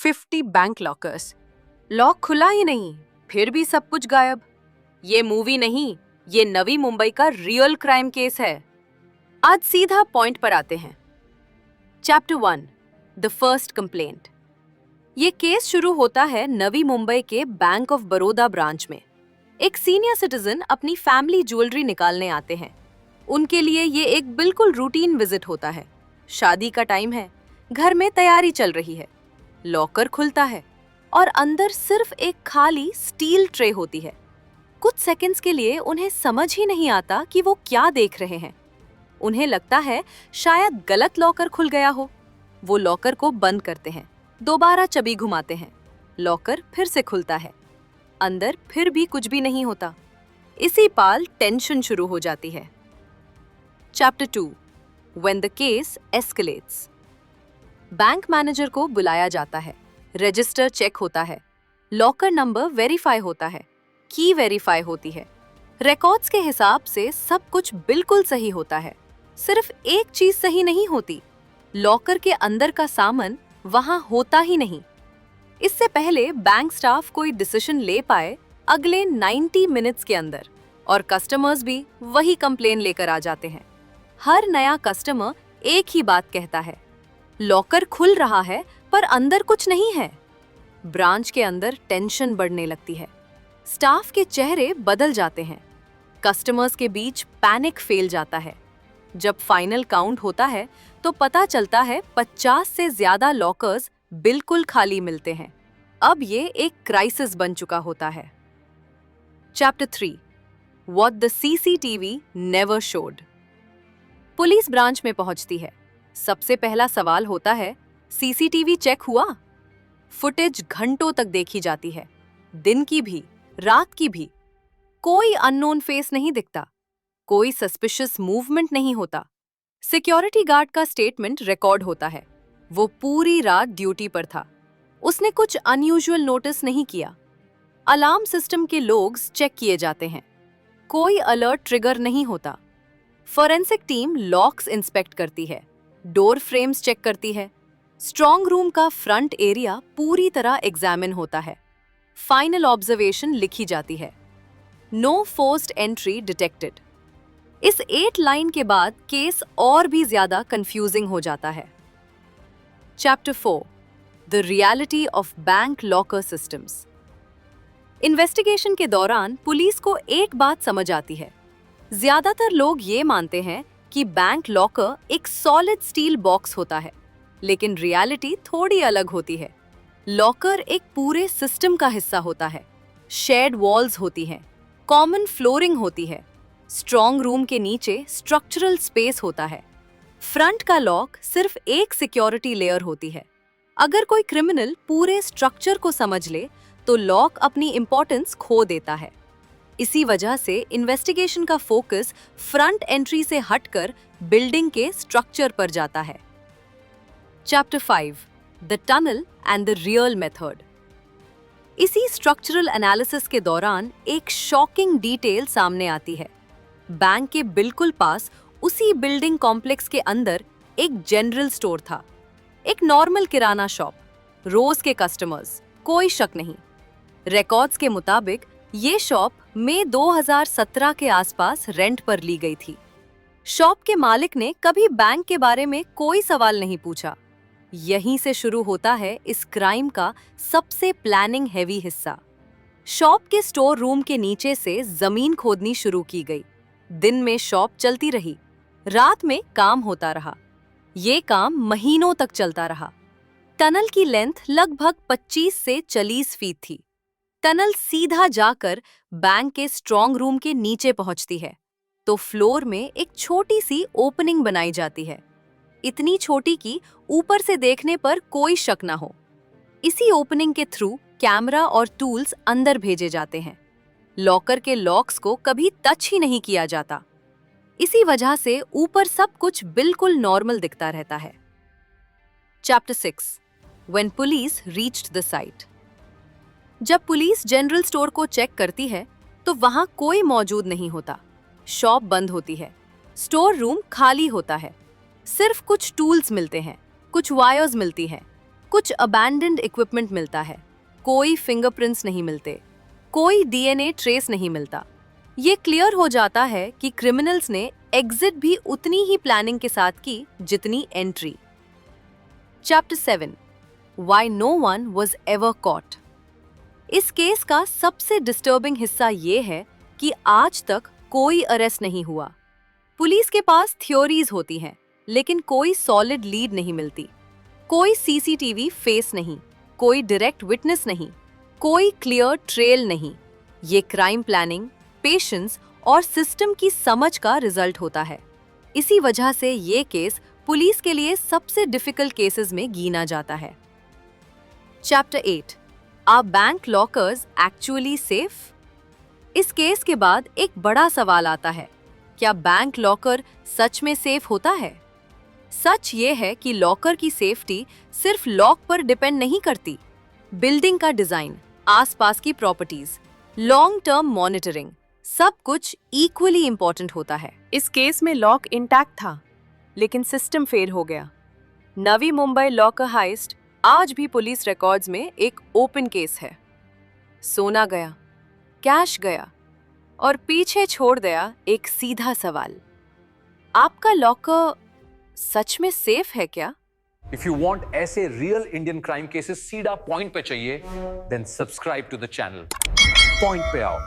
50 bank lockers. Lock खुला ही नहीं, फिर भी सब कुछ गायब। ये मूवी नहीं, ये नवी मुंबई का रियल क्राइम केस है। आज सीधा पॉइंट पर आते हैं। Chapter 1, the first complaint. ये केस शुरू होता है नवी मुंबई के बैंक ऑफ बड़ौदा ब्रांच में। एक सीनियर सिटीजन अपनी फैमिली ज्वेलरी निकालने आते हैं। उनके लिए ये एक बिल्कुल रूटीन विजिट होता है। शादी का टाइम है, घर में तैयारी चल रही है। लॉकर खुलता है और अंदर सिर्फ एक खाली स्टील ट्रे होती है। कुछ सेकंड्स के लिए उन्हें समझ ही नहीं आता कि वो क्या देख रहे हैं। उन्हें लगता है शायद गलत लॉकर खुल गया हो। वो लॉकर को बंद करते हैं, दोबारा चाबी घुमाते हैं। लॉकर फिर से खुलता है, अंदर फिर भी कुछ भी नहीं होता। इसी पाल टेंशन शुरू हो जाती है। Chapter 2, when the case escalates. Bank manager को बुलाया जाता है। रजिस्टर चेक होता है, लॉकर नंबर वेरीफाई होता है, की वेरीफाई होती है। रिकॉर्ड्स के हिसाब से सब कुछ बिल्कुल सही होता है। सिर्फ एक चीज सही नहीं होती, लॉकर के अंदर का सामान वहां होता ही नहीं। इससे पहले बैंक स्टाफ कोई डिसीजन ले पाए, अगले 90 मिनट्स के अंदर, और कस्टमर्स भी वही कंप्लेन लेकर आ जाते हैं। हर नया कस्टमर एक ही बात कहता है, लॉकर खुल रहा है पर अंदर कुछ नहीं है। ब्रांच के अंदर टेंशन बढ़ने लगती है। स्टाफ के चेहरे बदल जाते हैं। कस्टमर्स के बीच पैनिक फैल जाता है। जब फाइनल काउंट होता है तो पता चलता है 50 से ज्यादा लॉकर्स बिल्कुल खाली मिलते हैं। अब ये एक क्राइसिस बन चुका होता है। Chapter 3, what the CCTV never showed. Police branch में पहुंचती है। सबसे पहला सवाल होता है, सीसीटीवी चेक हुआ? फुटेज घंटों तक देखी जाती है, दिन की भी, रात की भी। कोई अननोन फेस नहीं दिखता, कोई सस्पिशियस मूवमेंट नहीं होता। सिक्योरिटी गार्ड का स्टेटमेंट रिकॉर्ड होता है। वो पूरी रात ड्यूटी पर था। उसने कुछ अनयूजुअल नोटिस नहीं किया। अलार्म सिस्टम के लॉग्स चेक किए जाते हैं, कोई अलर्ट ट्रिगर नहीं होता। फोरेंसिक टीम लॉक्स इंस्पेक्ट करती है, डोर फ्रेम्स चेक करती है। स्ट्रॉन्ग रूम का फ्रंट एरिया पूरी तरह एग्जामिन होता है। फाइनल ऑब्जर्वेशन लिखी जाती है, नो फोर्स्ड एंट्री डिटेक्टेड। इस 8 लाइन के बाद केस और भी ज्यादा कंफ्यूजिंग हो जाता है। Chapter 4, the reality of bank locker systems. Investigation के दौरान पुलिस को एक बात समझ आती है। ज्यादातर लोग ये मानते हैं कि बैंक लॉकर एक सॉलिड स्टील बॉक्स होता है, लेकिन रियलिटी थोड़ी अलग होती है। लॉकर एक पूरे सिस्टम का हिस्सा होता है। शेड वॉल्स होती हैं, कॉमन फ्लोरिंग होती है, स्ट्रॉन्ग रूम के नीचे स्ट्रक्चरल स्पेस होता है। फ्रंट का लॉक सिर्फ एक सिक्योरिटी लेयर होती है। अगर कोई क्रिमिनल पूरे स्ट्रक्चर को समझ ले तो लॉक अपनी इंपॉर्टेंस खो देता है। इसी वजह से इन्वेस्टिगेशन का फोकस फ्रंट एंट्री से हटकर बिल्डिंग के स्ट्रक्चर पर जाता है। Chapter 5, the tunnel and the real method. इसी स्ट्रक्चरल एनालिसिस के दौरान एक शॉकिंग डिटेल सामने आती है। बैंक के बिल्कुल पास उसी बिल्डिंग कॉम्प्लेक्स के अंदर एक जनरल स्टोर था। एक नॉर्मल किराना शॉप, रोज के कस्टमर्स, कोई शक नहीं। रिकॉर्ड्स के मुताबिक ये शॉप मई 2017 के आसपास रेंट पर ली गई थी। शॉप के मालिक ने कभी बैंक के बारे में कोई सवाल नहीं पूछा। यहीं से शुरू होता है इस क्राइम का सबसे प्लानिंग हेवी हिस्सा। शॉप के स्टोर रूम के नीचे से जमीन खोदनी शुरू की गई। दिन में शॉप चलती रही, रात में काम होता रहा। ये काम महीनों तक चलता रहा। टनल की लेंथ लगभग 25 से 40 फीट थी। टनल सीधा जाकर बैंक के स्ट्रॉन्ग रूम के नीचे पहुंचती है, तो फ्लोर में एक छोटी सी ओपनिंग बनाई जाती है। इतनी छोटी कि ऊपर से देखने पर कोई शक ना हो। इसी ओपनिंग के थ्रू कैमरा और टूल्स अंदर भेजे जाते हैं। लॉकर के लॉक्स को कभी टच ही नहीं किया जाता। इसी वजह से ऊपर सब कुछ बिल्कुल नॉर्मल दिखता रहता है। Chapter 6, when police reached the site. जब पुलिस जनरल स्टोर को चेक करती है तो वहां कोई मौजूद नहीं होता। शॉप बंद होती है, स्टोर रूम खाली होता है। सिर्फ कुछ टूल्स मिलते हैं, कुछ वायर्स मिलती हैं, कुछ अबैंडन्ड इक्विपमेंट मिलता है, कोई फिंगरप्रिंट्स नहीं मिलते, कोई डीएनए ट्रेस नहीं मिलता। ये क्लियर हो जाता है कि क्रिमिनल्स ने एग्जिट भी उतनी ही प्लानिंग के साथ की जितनी entry. Chapter 7 Why no one was ever caught। इस केस का सबसे डिस्टर्बिंग हिस्सा ये है कि आज तक कोई अरेस्ट नहीं हुआ। पुलिस के पास थ्योरीज होती हैं, लेकिन कोई सॉलिड लीड नहीं मिलती। कोई सीसीटीवी फेस नहीं, कोई डायरेक्ट विटनेस नहीं, कोई क्लियर ट्रेल नहीं। ये क्राइम प्लानिंग, पेशेंस और सिस्टम की समझ का रिजल्ट होता है। इसी वजह से ये केस पुलिस के लिए सबसे डिफिकल्ट केसेस में गिना जाता है। Chapter 8 Are bank lockers actually safe? इस केस के बाद एक बड़ा सवाल आता है, क्या बैंक लॉकर सच में सेफ होता है? सच ये है कि लॉकर की सेफ्टी सिर्फ लॉक पर डिपेंड नहीं करती। बिल्डिंग का डिजाइन, आसपास की प्रॉपर्टीज, लॉन्ग टर्म मॉनिटरिंग, सब कुछ इक्वली इंपॉर्टेंट होता है। इस केस में लॉक इंटैक्ट था, लेकिन सिस्टम फेल हो गया। नवी मुंबई लॉकर हाइस्ट आज भी पुलिस रिकॉर्ड्स में एक ओपन केस है। सोना गया, कैश गया और पीछे छोड़ दिया एक सीधा सवाल, आपका लॉकर सच में सेफ है क्या? If you want ऐसे real Indian crime cases सीधा पॉइंट पे चाहिए, then subscribe to the channel. Point पे आओ।